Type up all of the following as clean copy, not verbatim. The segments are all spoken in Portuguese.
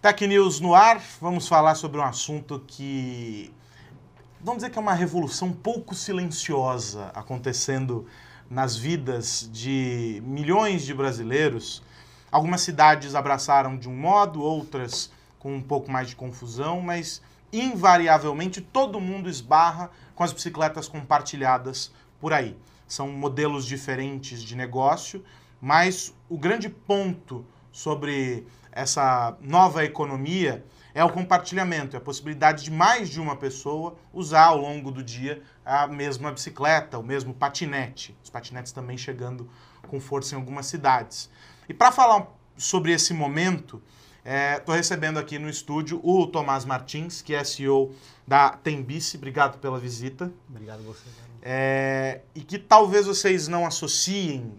Tech News no ar, vamos falar sobre um assunto que, vamos dizer que é uma revolução pouco silenciosa acontecendo nas vidas de milhões de brasileiros. Algumas cidades abraçaram de um modo, outras com um pouco mais de confusão, mas invariavelmente todo mundo esbarra com as bicicletas compartilhadas por aí. São modelos diferentes de negócio, mas o grande ponto sobre essa nova economia é o compartilhamento, é a possibilidade de mais de uma pessoa usar ao longo do dia a mesma bicicleta, o mesmo patinete. Os patinetes também chegando com força em algumas cidades. E para falar sobre esse momento, estou recebendo aqui no estúdio o Tomás Martins, que é CEO da Tembici. Obrigado pela visita. Obrigado a você. E que talvez vocês não associem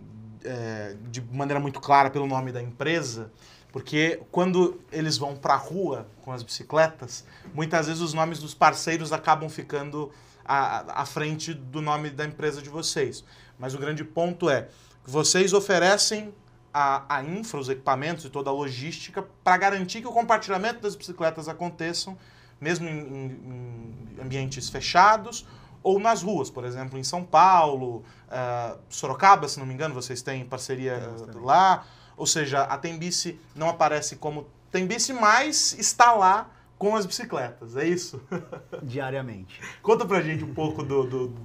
de maneira muito clara pelo nome da empresa, porque quando eles vão para a rua com as bicicletas, muitas vezes os nomes dos parceiros acabam ficando à frente do nome da empresa de vocês. Mas o grande ponto é que vocês oferecem a infra, os equipamentos e toda a logística para garantir que o compartilhamento das bicicletas aconteçam, mesmo em ambientes fechados ou nas ruas. Por exemplo, em São Paulo, Sorocaba, se não me engano, vocês têm parceria lá. Ou seja, a Tembici não aparece como Tembici, mas está lá com as bicicletas, é isso? Diariamente. Conta pra gente um pouco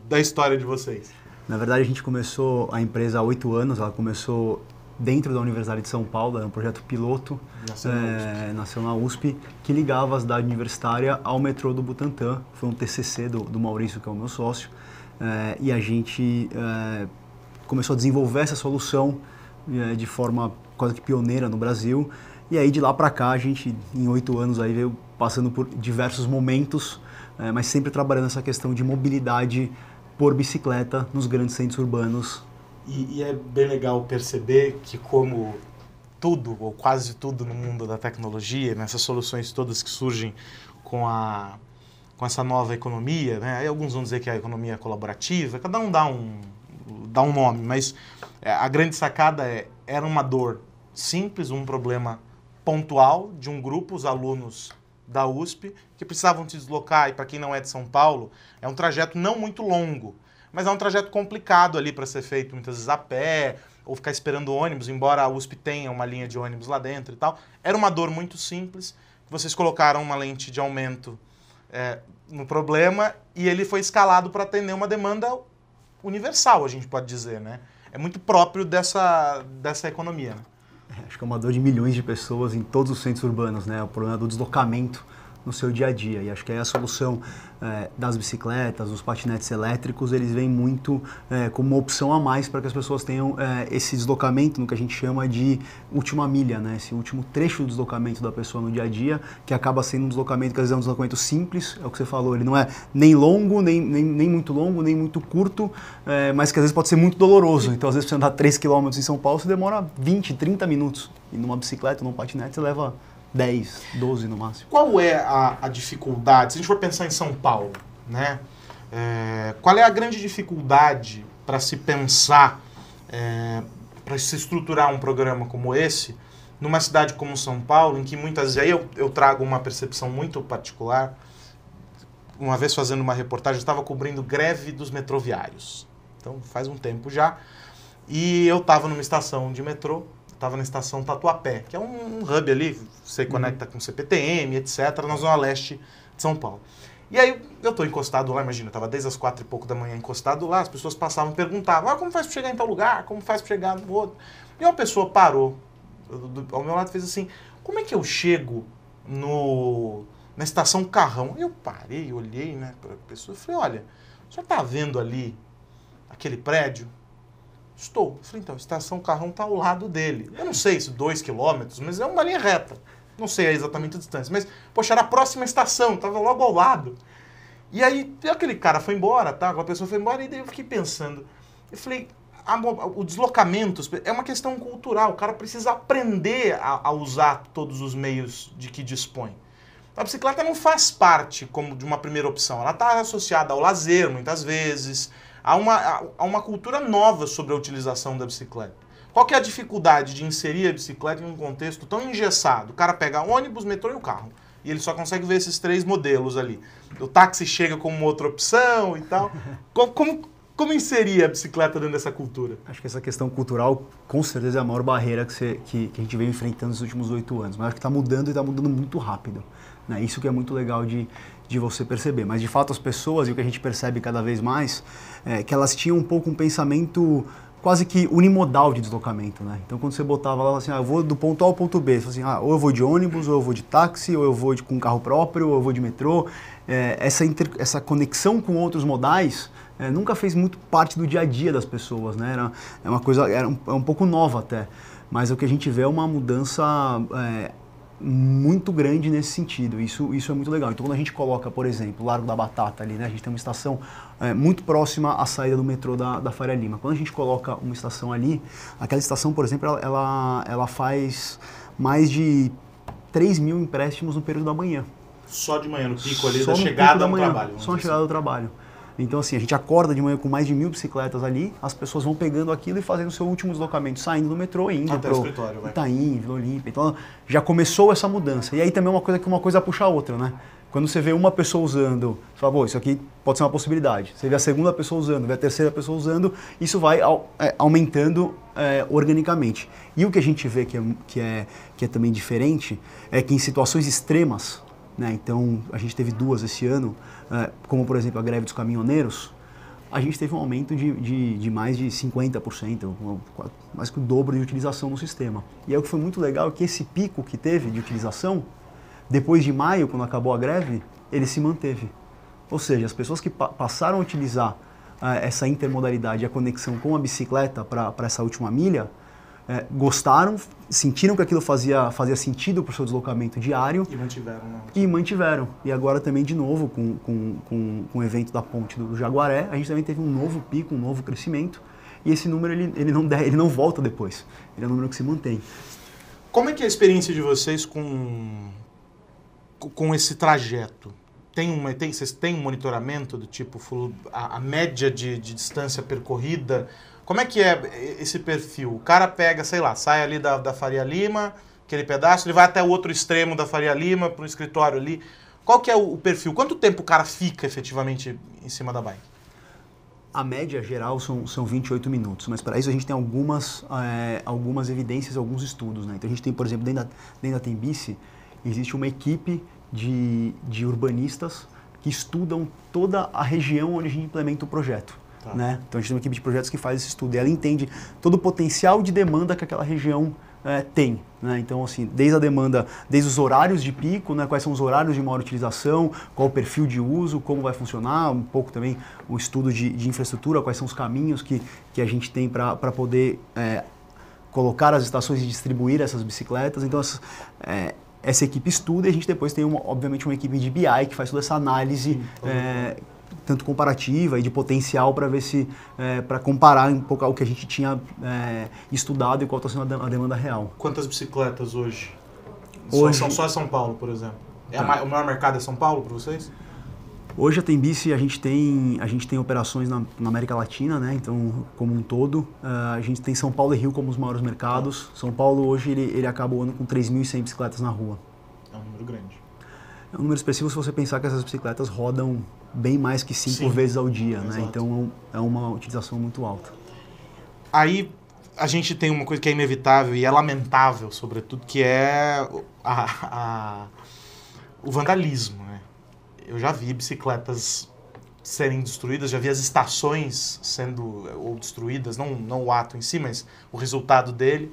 da história de vocês. Na verdade, a gente começou a empresa há 8 anos, ela começou dentro da Universidade de São Paulo, era um projeto piloto, nasceu na USP, que ligava a cidade universitária ao metrô do Butantã. Foi um TCC do Maurício, que é o meu sócio, e a gente começou a desenvolver essa solução de forma quase que pioneira no Brasil. E aí de lá para cá a gente, em 8 anos, aí veio passando por diversos momentos, mas sempre trabalhando nessa questão de mobilidade por bicicleta nos grandes centros urbanos. E é bem legal perceber que, como tudo, ou quase tudo no mundo da tecnologia, nessas soluções todas que surgem com essa nova economia, né? Aí alguns vão dizer que é a economia colaborativa, cada um dá um nome, mas a grande sacada era uma dor simples, um problema pontual de um grupo, os alunos da USP, que precisavam se deslocar, e para quem não é de São Paulo, é um trajeto não muito longo, mas é um trajeto complicado ali para ser feito muitas vezes a pé, ou ficar esperando ônibus, embora a USP tenha uma linha de ônibus lá dentro e tal. Era uma dor muito simples, vocês colocaram uma lente de aumento no problema, e ele foi escalado para atender uma demanda universal, a gente pode dizer, né? É muito próprio dessa economia, né? Acho que é uma dor de milhões de pessoas em todos os centros urbanos, né? O problema do deslocamento no seu dia a dia. E acho que aí a solução das bicicletas, dos patinetes elétricos, eles vêm muito como uma opção a mais para que as pessoas tenham esse deslocamento no que a gente chama de última milha, né? Esse último trecho do deslocamento da pessoa no dia a dia, que acaba sendo um deslocamento que às vezes é um deslocamento simples, é o que você falou, ele não é nem longo, nem muito longo, nem muito curto, mas que às vezes pode ser muito doloroso. Então às vezes você andar 3 km em São Paulo, você demora 20, 30 minutos. E numa bicicleta, num patinete, você leva 10, 12 no máximo. Qual é a dificuldade, se a gente for pensar em São Paulo, né? Qual é a grande dificuldade para se pensar, para se estruturar um programa como esse, numa cidade como São Paulo, em que muitas vezes, aí eu trago uma percepção muito particular. Uma vez fazendo uma reportagem, eu estava cobrindo greve dos metroviários, então faz um tempo já, e eu estava numa estação de metrô, estava na estação Tatuapé, que é um hub ali, você conecta com CPTM, etc., na zona leste de São Paulo. E aí eu estou encostado lá, imagina, eu estava desde as 4 e pouco da manhã encostado lá, as pessoas passavam e perguntavam, como faz para chegar em tal lugar, como faz para chegar no outro? E uma pessoa parou ao meu lado e fez assim, como é que eu chego na estação Carrão? Eu parei, olhei, né, para a pessoa e falei, olha, o senhor está vendo ali aquele prédio? Estou. Eu falei, então, a estação Carrão está ao lado dele. Eu não sei se 2 quilômetros, mas é uma linha reta. Não sei exatamente a distância. Mas, poxa, era a próxima estação, estava logo ao lado. E aí, aquele cara foi embora, tá? A pessoa foi embora, e daí eu fiquei pensando. Eu falei, o deslocamento é uma questão cultural. O cara precisa aprender a usar todos os meios de que dispõe. A bicicleta não faz parte como de uma primeira opção. Ela está associada ao lazer, muitas vezes. Há uma cultura nova sobre a utilização da bicicleta. Qual que é a dificuldade de inserir a bicicleta em um contexto tão engessado? O cara pega ônibus, metrô e o carro. E ele só consegue ver esses 3 modelos ali. O táxi chega como outra opção e tal. Como inserir a bicicleta dentro dessa cultura? Acho que essa questão cultural, com certeza, é a maior barreira que a gente vem enfrentando nos últimos 8 anos. Mas acho que está mudando e está mudando muito rápido. Né? Isso que é muito legal de você perceber. Mas, de fato, as pessoas, e o que a gente percebe cada vez mais, é que elas tinham um pouco um pensamento quase que unimodal de deslocamento, né? Então, quando você botava lá, assim, eu vou do ponto A ao ponto B, você assim, ou eu vou de ônibus, ou eu vou de táxi, ou eu vou com carro próprio, ou eu vou de metrô. Essa conexão com outros modais nunca fez muito parte do dia a dia das pessoas, né? É uma coisa, é um pouco nova até, mas o que a gente vê é uma mudança muito grande nesse sentido. Isso é muito legal. Então, quando a gente coloca, por exemplo, o Largo da Batata ali, né? A gente tem uma estação muito próxima à saída do metrô da Faria Lima. Quando a gente coloca uma estação ali, aquela estação, por exemplo, ela faz mais de 3 mil empréstimos no período da manhã. Só de manhã, no pico ali, Só da no chegada pico da ao manhã, trabalho. só na chegada do trabalho. Então, assim, a gente acorda de manhã com mais de 1.000 bicicletas ali, as pessoas vão pegando aquilo e fazendo o seu último deslocamento, saindo do metrô e indo até o escritório, vai. Itaim, Vila Olímpia. Então, já começou essa mudança. E aí também é uma coisa puxa a outra, né? Quando você vê uma pessoa usando, você fala, pô, isso aqui pode ser uma possibilidade. Você vê a segunda pessoa usando, vê a terceira pessoa usando, isso vai aumentando organicamente. E o que a gente vê que é também diferente é que em situações extremas, né? Então, a gente teve 2 esse ano, como por exemplo a greve dos caminhoneiros, a gente teve um aumento de mais de 50%, mais que o dobro de utilização no sistema. E aí o que foi muito legal é que esse pico que teve de utilização, depois de maio, quando acabou a greve, ele se manteve. Ou seja, as pessoas que passaram a utilizar essa intermodalidade, a conexão com a bicicleta para essa última milha, gostaram, sentiram que aquilo fazia sentido para o seu deslocamento diário. E mantiveram, né? E mantiveram. E agora também, de novo, com o evento da ponte do Jaguaré, a gente também teve um novo pico, um novo crescimento. E esse número ele não volta depois. Ele é um número que se mantém. Como é que é a experiência de vocês com esse trajeto? Vocês têm um monitoramento do tipo a média de distância percorrida? Como é que é esse perfil? O cara pega, sei lá, sai ali da Faria Lima, aquele pedaço, ele vai até o outro extremo da Faria Lima, para o escritório ali. Qual que é o perfil? Quanto tempo o cara fica efetivamente em cima da bike? A média geral são 28 minutos, mas para isso a gente tem algumas evidências, alguns estudos, né? Então a gente tem, por exemplo, dentro da Tembici, existe uma equipe de urbanistas que estudam toda a região onde a gente implementa o projeto. Tá. Né? Então a gente tem uma equipe de projetos que faz esse estudo e ela entende todo o potencial de demanda que aquela região tem. Né? Então, assim, desde a demanda, desde os horários de pico, né? Quais são os horários de maior utilização, qual o perfil de uso, como vai funcionar, um pouco também o estudo de infraestrutura, quais são os caminhos que a gente tem para poder colocar as estações e distribuir essas bicicletas. Então, essa equipe estuda e a gente depois tem, obviamente, uma equipe de BI que faz toda essa análise tanto comparativa e de potencial para ver se, para comparar um pouco o que a gente tinha estudado e qual está sendo a demanda real. Quantas bicicletas hoje? Hoje só São Paulo, por exemplo. O maior mercado é São Paulo para vocês? Hoje a Tembici, a gente tem operações na América Latina, né? Então, como um todo. A gente tem São Paulo e Rio como os maiores mercados. São Paulo hoje ele acaba o ano com 3.100 bicicletas na rua. É um número grande. É um número expressivo se você pensar que essas bicicletas rodam bem mais que 5 vezes ao dia, né? Então é uma utilização muito alta. Aí a gente tem uma coisa que é inevitável e é lamentável, sobretudo, que é o vandalismo, né? Eu já vi bicicletas serem destruídas, já vi as estações sendo destruídas, não o ato em si, mas o resultado dele.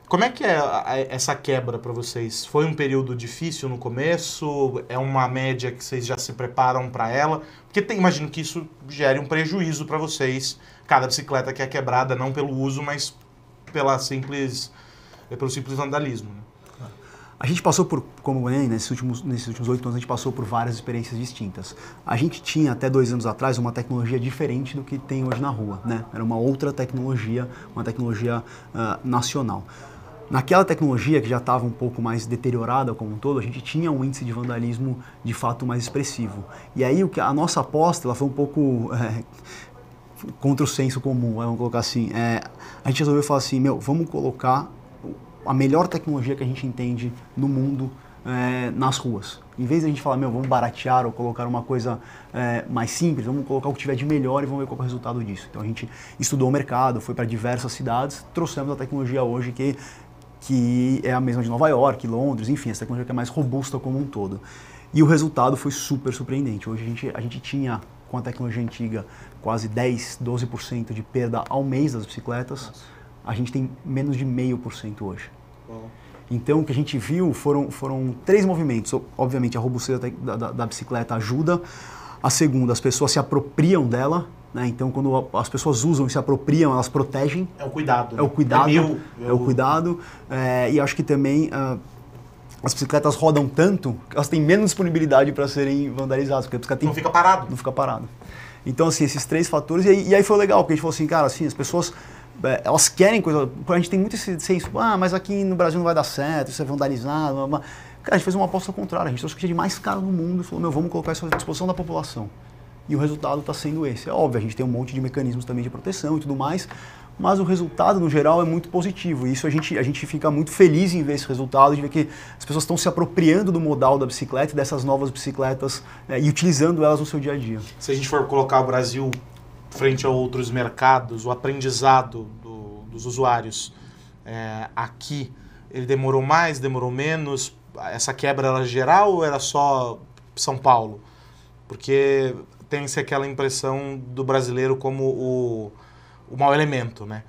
Como é que é essa quebra para vocês? Foi um período difícil no começo? É uma média que vocês já se preparam para ela? Porque imagino que isso gere um prejuízo para vocês. Cada bicicleta que é quebrada, não pelo uso, mas pelo simples vandalismo. Né? A gente passou por, como nesses últimos 8 anos, a gente passou por várias experiências distintas. A gente tinha, até 2 anos atrás, uma tecnologia diferente do que tem hoje na rua, né? Era uma outra tecnologia, uma tecnologia nacional. Naquela tecnologia, que já estava um pouco mais deteriorada como um todo, a gente tinha um índice de vandalismo de fato mais expressivo. E aí a nossa aposta ela foi um pouco contra o senso comum, vamos colocar assim. A gente resolveu falar assim, vamos colocar a melhor tecnologia que a gente entende no mundo nas ruas. Em vez de a gente falar, vamos baratear ou colocar uma coisa mais simples, vamos colocar o que tiver de melhor e vamos ver qual é o resultado disso. Então a gente estudou o mercado, foi para diversas cidades, trouxemos a tecnologia hoje que é a mesma de Nova York, Londres, enfim, essa tecnologia que é mais robusta como um todo. E o resultado foi super surpreendente. Hoje a gente tinha, com a tecnologia antiga, quase 10, 12% de perda ao mês das bicicletas. Nossa. A gente tem menos de 0,5% hoje. Bom. Então, o que a gente viu foram 3 movimentos. Obviamente, a robustez da bicicleta ajuda. A segunda, as pessoas se apropriam dela. Né? Então, quando as pessoas usam e se apropriam, elas protegem. É o cuidado. É o cuidado. É o cuidado. E acho que também as bicicletas rodam tanto que elas têm menos disponibilidade para serem vandalizadas. Porque a bicicleta não fica parado. Não fica parado. Então, assim, esses 3 fatores. E aí foi legal, porque a gente falou assim, cara, assim, as pessoas... elas querem coisa... A gente tem muito esse senso, mas aqui no Brasil não vai dar certo, isso é vandalizado. Cara, a gente fez uma aposta contrária. A gente trouxe o que tinha de mais caro no mundo e falou, vamos colocar isso à disposição da população. E o resultado está sendo esse. É óbvio, a gente tem um monte de mecanismos também de proteção e tudo mais, mas o resultado, no geral, é muito positivo. E isso a gente fica muito feliz em ver esse resultado, de ver que as pessoas estão se apropriando do modal da bicicleta e dessas novas bicicletas e utilizando elas no seu dia a dia. Se a gente for colocar o Brasil frente a outros mercados, o aprendizado dos usuários aqui, ele demorou mais, demorou menos? Essa quebra era geral ou era só São Paulo? Porque tem-se aquela impressão do brasileiro como o mau elemento, né?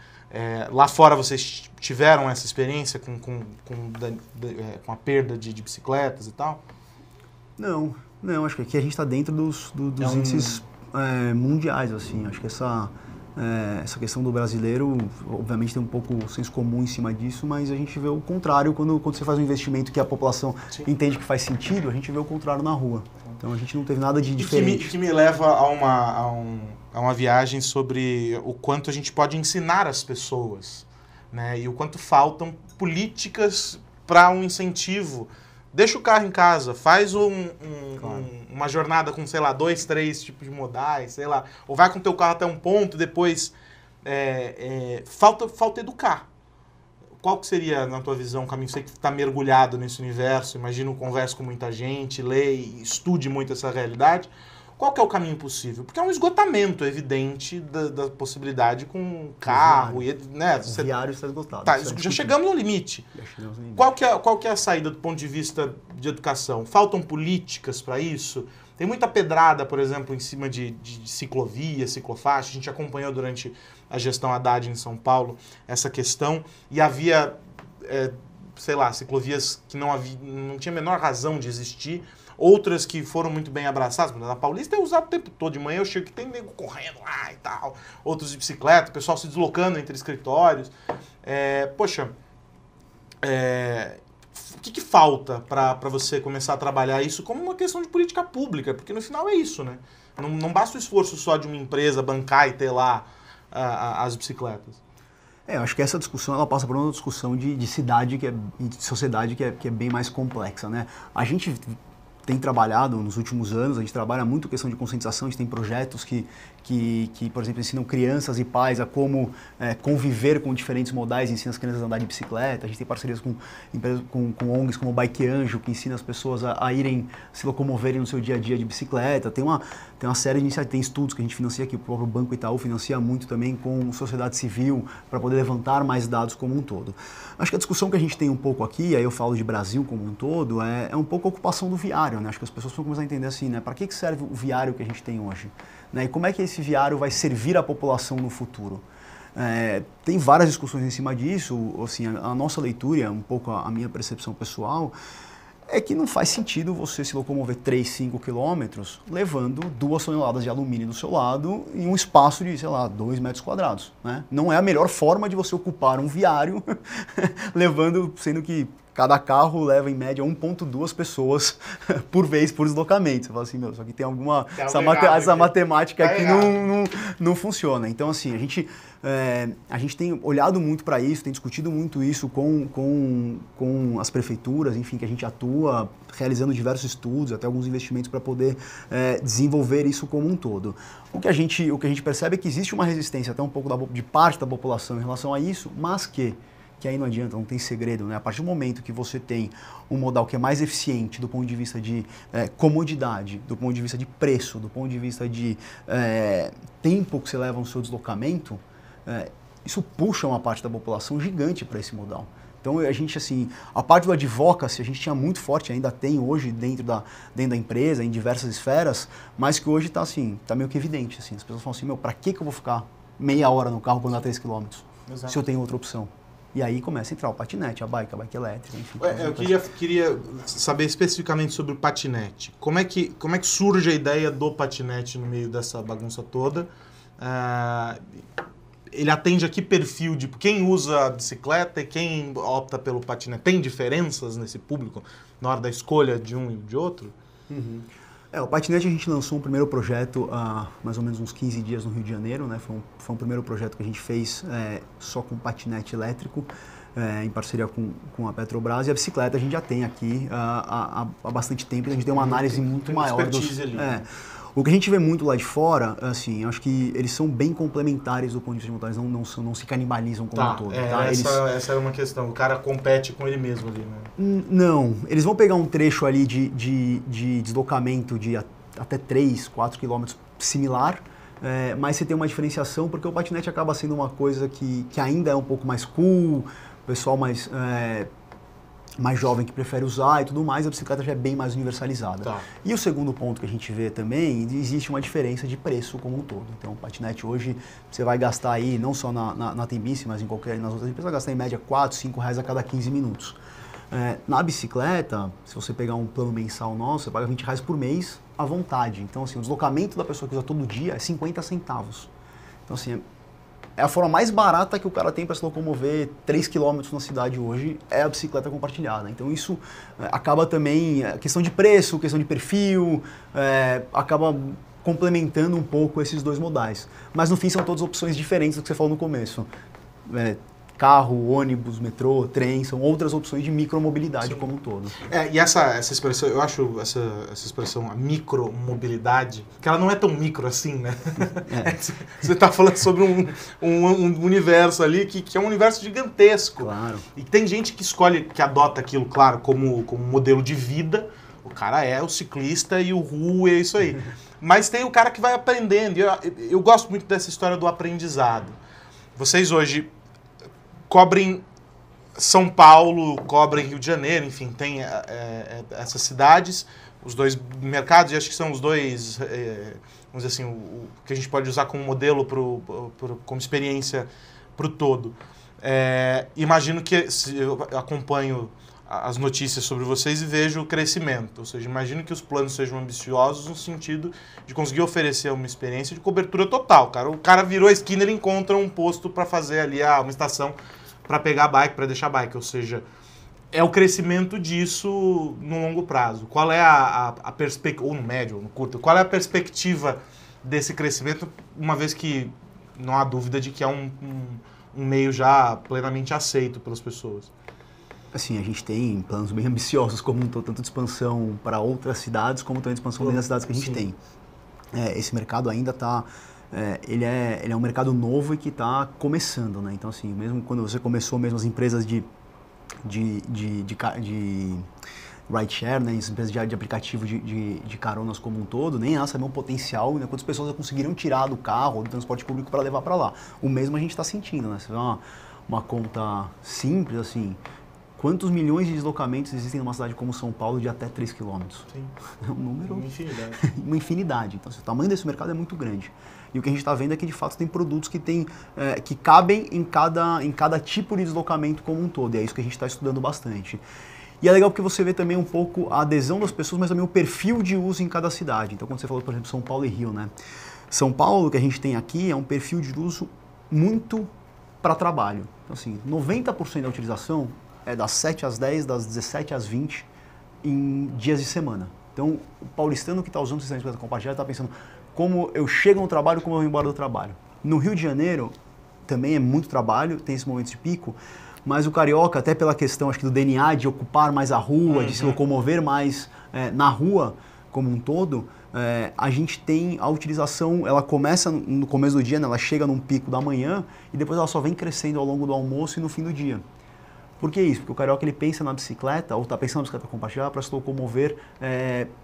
Lá fora vocês tiveram essa experiência com a perda de bicicletas e tal? Não, acho que aqui a gente está dentro dos índices mundiais, assim. Acho que essa questão do brasileiro, obviamente tem um pouco senso comum em cima disso, mas a gente vê o contrário quando você faz um investimento que a população entende que faz sentido, a gente vê o contrário na rua. Então a gente não teve nada de diferente. Que me leva a uma viagem sobre o quanto a gente pode ensinar as pessoas, né? E o quanto faltam políticas para um incentivo. Deixa o carro em casa, faz uma jornada com, sei lá, 2, 3 tipos de modais, sei lá. Ou vai com o teu carro até um ponto, depois falta educar. Qual que seria, na tua visão, o caminho? Você que está mergulhado nesse universo, imagino, conversa com muita gente, lê e estude muito essa realidade. Qual que é o caminho possível? Porque é um esgotamento evidente da possibilidade com carro. O viário está esgotado. Já chegamos no limite. Qual que é a saída do ponto de vista de educação? Faltam políticas para isso? Tem muita pedrada, por exemplo, em cima de ciclovia, ciclofaixa. A gente acompanhou durante a gestão Haddad em São Paulo essa questão. E havia, sei lá, ciclovias que não tinha a menor razão de existir. Outras que foram muito bem abraçadas. Na Paulista eu usava o tempo todo. De manhã eu chego que tem nego correndo lá e tal. Outros de bicicleta, o pessoal se deslocando entre escritórios. O que falta para você começar a trabalhar isso como uma questão de política pública? Porque no final é isso, né? Não basta o esforço só de uma empresa bancar e ter lá as bicicletas. Eu acho que essa discussão ela passa por uma discussão de cidade, de sociedade que é bem mais complexa, né? A gente tem trabalhado nos últimos anos, a gente trabalha muito questão de conscientização, a gente tem projetos que por exemplo, ensinam crianças e pais a como conviver com diferentes modais, ensina as crianças a andar de bicicleta, a gente tem parcerias com ONGs como o Bike Anjo, que ensina as pessoas a irem se locomoverem no seu dia a dia de bicicleta, tem uma série de iniciativas, tem estudos que a gente financia aqui, o próprio Banco Itaú financia muito também com sociedade civil, para poder levantar mais dados como um todo. Acho que a discussão que a gente tem um pouco aqui, aí eu falo de Brasil como um todo, é um pouco a ocupação do viário, né? Acho que as pessoas vão começar a entender assim, né? Para que serve o viário que a gente tem hoje? Né? E como é que esse viário vai servir à população no futuro? Tem várias discussões em cima disso, assim, a nossa leitura, um pouco a minha percepção pessoal, é que não faz sentido você se locomover 3, 5 quilômetros levando 2 toneladas de alumínio do seu lado em um espaço de, sei lá, 2 metros quadrados. Né? Não é a melhor forma de você ocupar um viário levando, sendo que cada carro leva em média 1,2 pessoas por vez por deslocamento. Você fala assim, meu, só que tem alguma... Essa matemática aqui não funciona. Então, assim, a gente tem olhado muito para isso, tem discutido muito isso com as prefeituras, enfim, que a gente atua, realizando diversos estudos, até alguns investimentos para poder desenvolver isso como um todo. O que a gente percebe é que existe uma resistência até um pouco de parte da população em relação a isso, mas que aí não adianta, não tem segredo, né? A partir do momento que você tem um modal que é mais eficiente do ponto de vista de comodidade, do ponto de vista de preço, do ponto de vista de tempo que você leva no seu deslocamento, isso puxa uma parte da população gigante para esse modal. Então a gente, assim, a parte do advocacy a gente tinha muito forte, ainda tem hoje dentro da empresa, em diversas esferas, mas que hoje está assim, tá meio que evidente, assim, as pessoas falam assim, meu, para que eu vou ficar meia hora no carro quando dá 3 km? Exato. Se eu tenho outra opção? E aí começa a entrar o patinete, a bike elétrica, enfim. Eu queria saber especificamente sobre o patinete. Como é que surge a ideia do patinete no meio dessa bagunça toda? Ele atende a que perfil de quem usa a bicicleta e quem opta pelo patinete? Tem diferenças nesse público na hora da escolha de um e de outro? Uhum. O patinete a gente lançou um primeiro projeto há mais ou menos uns 15 dias no Rio de Janeiro, né? Foi um primeiro projeto que a gente fez só com patinete elétrico, em parceria com a Petrobras, e a bicicleta a gente já tem aqui há bastante tempo, a gente tem uma análise muito maior dos... Ali. O que a gente vê muito lá de fora, assim, acho que eles são bem complementares do ponto de vista de montagem, não se canibalizam como um todo. Tá? Essa é uma questão, o cara compete com ele mesmo ali, né? Não, eles vão pegar um trecho ali de deslocamento de até 3, 4 quilômetros similar, mas você tem uma diferenciação porque o patinete acaba sendo uma coisa que ainda é um pouco mais cool, o pessoal mais jovem que prefere usar e tudo mais, a bicicleta já é bem mais universalizada. Tá. E o segundo ponto que a gente vê também, existe uma diferença de preço como um todo. Então, o patinete hoje, você vai gastar aí, não só na Tembici, mas nas outras empresas, vai gastar em média R$4, R$5 a cada 15 minutos. Na bicicleta, se você pegar um plano mensal nosso, você paga R$20 por mês à vontade. Então, assim, o deslocamento da pessoa que usa todo dia é 50 centavos. Então, assim, é a forma mais barata que o cara tem para se locomover 3 km na cidade hoje, é a bicicleta compartilhada. Então isso acaba também, questão de preço, questão de perfil, acaba complementando um pouco esses dois modais. Mas no fim são todas opções diferentes do que você falou no começo. Carro, ônibus, metrô, trem, são outras opções de micromobilidade como um todo. E essa expressão, eu acho essa expressão, a micromobilidade, que ela não é tão micro assim, né? Você está falando sobre um universo ali que é um universo gigantesco. Claro. E tem gente que escolhe, que adota aquilo, claro, como modelo de vida. O cara é o ciclista e o é isso aí. Mas tem o cara que vai aprendendo. Eu gosto muito dessa história do aprendizado. Vocês hoje cobrem São Paulo, cobrem Rio de Janeiro, enfim, tem essas cidades, os dois mercados, e acho que são os dois, vamos dizer assim, o que a gente pode usar como modelo, como experiência para o todo. Imagino que eu acompanho as notícias sobre vocês e vejo o crescimento, ou seja, imagino que os planos sejam ambiciosos no sentido de conseguir oferecer uma experiência de cobertura total, cara. O cara virou a esquina, ele encontra um posto para fazer ali uma estação para pegar a bike, para deixar a bike, ou seja, é o crescimento disso no longo prazo. Qual é a perspectiva, ou no médio, ou no curto, qual é a perspectiva desse crescimento, uma vez que não há dúvida de que é um meio já plenamente aceito pelas pessoas? Assim, a gente tem planos bem ambiciosos como um todo, tanto de expansão para outras cidades, como também de expansão dentro das cidades que a gente tem. Esse mercado ainda está... ele é um mercado novo e que está começando, né? Então, assim, mesmo quando você começou, mesmo as empresas de rideshare, né? As empresas de aplicativo de caronas como um todo, nem elas sabiam o potencial, né? Quantas pessoas conseguiram tirar do carro ou do transporte público para levar para lá. O mesmo a gente está sentindo, né? Você vê uma conta simples, assim... Quantos milhões de deslocamentos existem numa cidade como São Paulo de até 3 km? Sim. É um número... Uma infinidade. Uma infinidade. Então, assim, o tamanho desse mercado é muito grande. E o que a gente está vendo é que, de fato, tem produtos que cabem em cada tipo de deslocamento como um todo. E é isso que a gente está estudando bastante. E é legal porque você vê também um pouco a adesão das pessoas, mas também o perfil de uso em cada cidade. Então, quando você falou, por exemplo, São Paulo e Rio, né? São Paulo, que a gente tem aqui, é um perfil de uso muito para trabalho. Então, assim, 90% da utilização é das 7 às 10, das 17 às 20, em dias de semana. Então, o paulistano que está usando o sistema de bicicleta compartilhada está pensando como eu chego no trabalho, como eu vou embora do trabalho. No Rio de Janeiro, também é muito trabalho, tem esses momentos de pico, mas o carioca, até pela questão acho que do DNA, de ocupar mais a rua, de se locomover mais na rua como um todo, a gente tem a utilização, ela começa no começo do dia, né, ela chega num pico da manhã e depois ela só vem crescendo ao longo do almoço e no fim do dia. Por que isso? Porque o carioca ele pensa na bicicleta, ou está pensando na bicicleta compartilhada para se locomover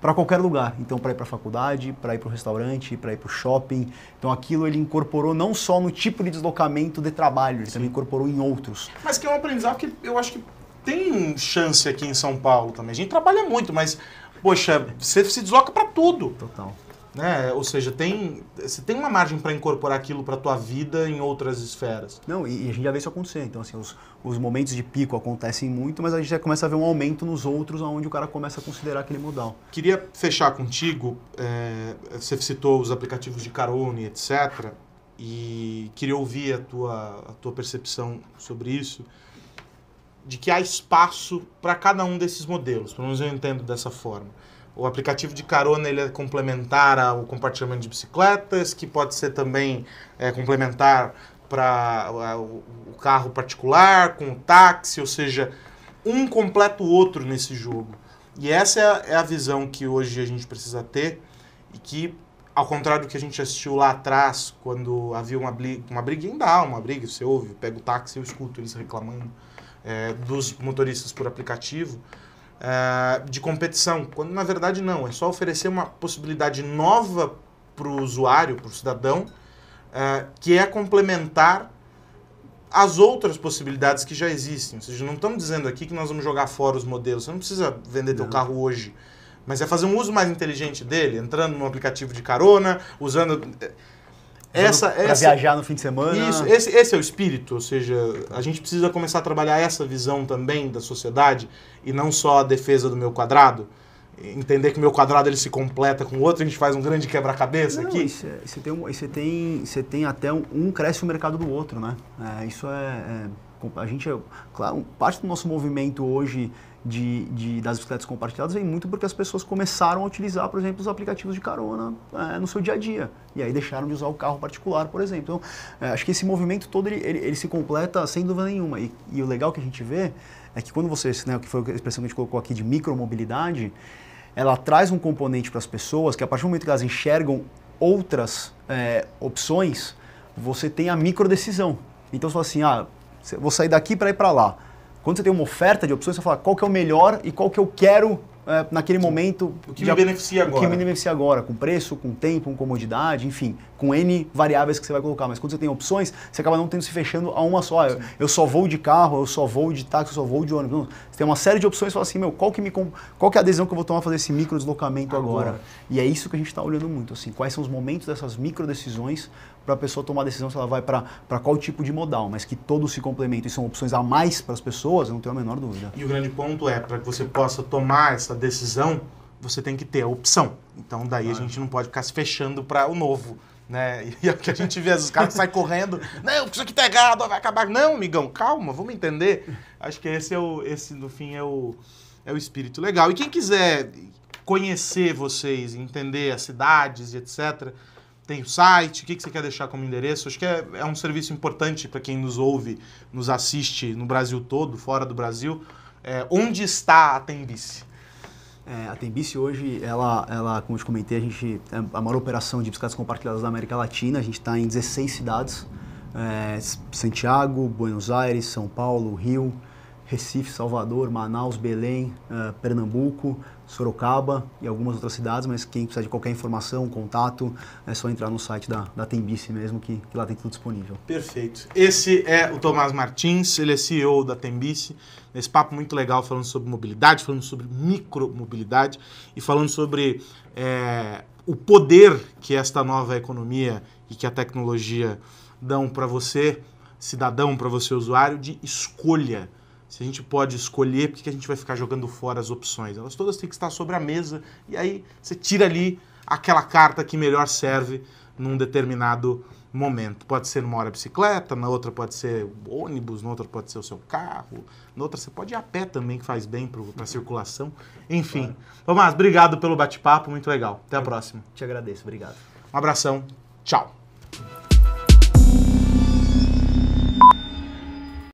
para qualquer lugar. Então, para ir para a faculdade, para ir para o restaurante, para ir para o shopping. Então, aquilo ele incorporou não só no tipo de deslocamento de trabalho, ele também incorporou em outros. Mas que é um aprendizado que eu acho que tem chance aqui em São Paulo também. A gente trabalha muito, mas, poxa, você se desloca para tudo. Total. Né? Ou seja, você tem uma margem para incorporar aquilo para a tua vida em outras esferas. Não, e a gente já vê isso acontecer. Então, assim, os momentos de pico acontecem muito, mas a gente já começa a ver um aumento nos outros, onde o cara começa a considerar aquele modal. Queria fechar contigo, você citou os aplicativos de carona, etc., e queria ouvir a tua percepção sobre isso, de que há espaço para cada um desses modelos, pelo menos eu entendo dessa forma. O aplicativo de carona ele é complementar ao compartilhamento de bicicletas, que pode ser também complementar para o carro particular, com o táxi, ou seja, um completa o outro nesse jogo. E essa é a visão que hoje a gente precisa ter e que, ao contrário do que a gente assistiu lá atrás, quando havia uma briga, ainda há uma briga, você ouve, eu pego o táxi e eu escuto eles reclamando dos motoristas por aplicativo, de competição, quando na verdade não, é só oferecer uma possibilidade nova para o usuário, para o cidadão, que é complementar as outras possibilidades que já existem. Ou seja, não estamos dizendo aqui que nós vamos jogar fora os modelos, você não precisa vender teu carro hoje, mas é fazer um uso mais inteligente dele, entrando no aplicativo de carona, usando... Para viajar no fim de semana. Isso, esse é o espírito, ou seja, a gente precisa começar a trabalhar essa visão também da sociedade e não só a defesa do meu quadrado. Entender que o meu quadrado ele se completa com o outro, a gente faz um grande quebra-cabeça aqui. Você tem até cresce o mercado do outro, né? Isso a gente, claro, parte do nosso movimento hoje das bicicletas compartilhadas vem muito porque as pessoas começaram a utilizar, por exemplo, os aplicativos de carona no seu dia a dia. E aí deixaram de usar o carro particular, por exemplo. Então, acho que esse movimento todo ele se completa sem dúvida nenhuma. E o legal que a gente vê é que quando você, né, que foi a expressão que a gente colocou aqui de micromobilidade, ela traz um componente para as pessoas que a partir do momento que elas enxergam outras opções, você tem a microdecisão. Então você fala assim, vou sair daqui para ir para lá. Quando você tem uma oferta de opções, você fala qual que é o melhor e qual que eu quero naquele momento. O que me beneficia agora. O que me beneficia agora, com preço, com tempo, com comodidade, enfim, com N variáveis que você vai colocar. Mas quando você tem opções, você acaba não tendo se fechando a uma só. Eu só vou de carro, eu só vou de táxi, eu só vou de ônibus. Não, você tem uma série de opções e fala assim, qual que é a adesão que eu vou tomar para fazer esse micro deslocamento agora? E é isso que a gente está olhando muito, assim, quais são os momentos dessas micro decisões para a pessoa tomar a decisão se ela vai para qual tipo de modal, mas que todos se complementam e são opções a mais para as pessoas, eu não tenho a menor dúvida. E o grande ponto para que você possa tomar essa decisão, você tem que ter a opção. Então daí a gente não pode ficar se fechando para o novo, né? E é o que a gente vê, os caras saem correndo, não, isso aqui tá errado, vai acabar. Não, amigão, calma, vamos entender. Acho que esse no fim é o espírito legal. E quem quiser conhecer vocês, entender as cidades e etc., tem o site, o que você quer deixar como endereço? Acho que é um serviço importante para quem nos ouve, nos assiste no Brasil todo, fora do Brasil. Onde está a Tembici? A Tembici hoje, ela, como eu te comentei, a gente é a maior operação de bicicletas compartilhadas da América Latina. A gente está em 16 cidades, Santiago, Buenos Aires, São Paulo, Rio, Recife, Salvador, Manaus, Belém, Pernambuco, Sorocaba e algumas outras cidades, mas quem precisar de qualquer informação, contato, é só entrar no site da Tembici mesmo, que lá tem tudo disponível. Perfeito. Esse é o Tomás Martins, ele é CEO da Tembici, nesse papo muito legal falando sobre mobilidade, falando sobre micromobilidade e falando sobre o poder que esta nova economia e que a tecnologia dão para você, cidadão, para você usuário, de escolha. Se a gente pode escolher, por que a gente vai ficar jogando fora as opções? Elas todas têm que estar sobre a mesa e aí você tira ali aquela carta que melhor serve num determinado momento. Pode ser numa hora a bicicleta, na outra pode ser o ônibus, na outra pode ser o seu carro, na outra você pode ir a pé também, que faz bem para a circulação. Enfim. Claro. Tomás, obrigado pelo bate-papo, muito legal. Até a próxima. Te agradeço, obrigado. Um abração, tchau.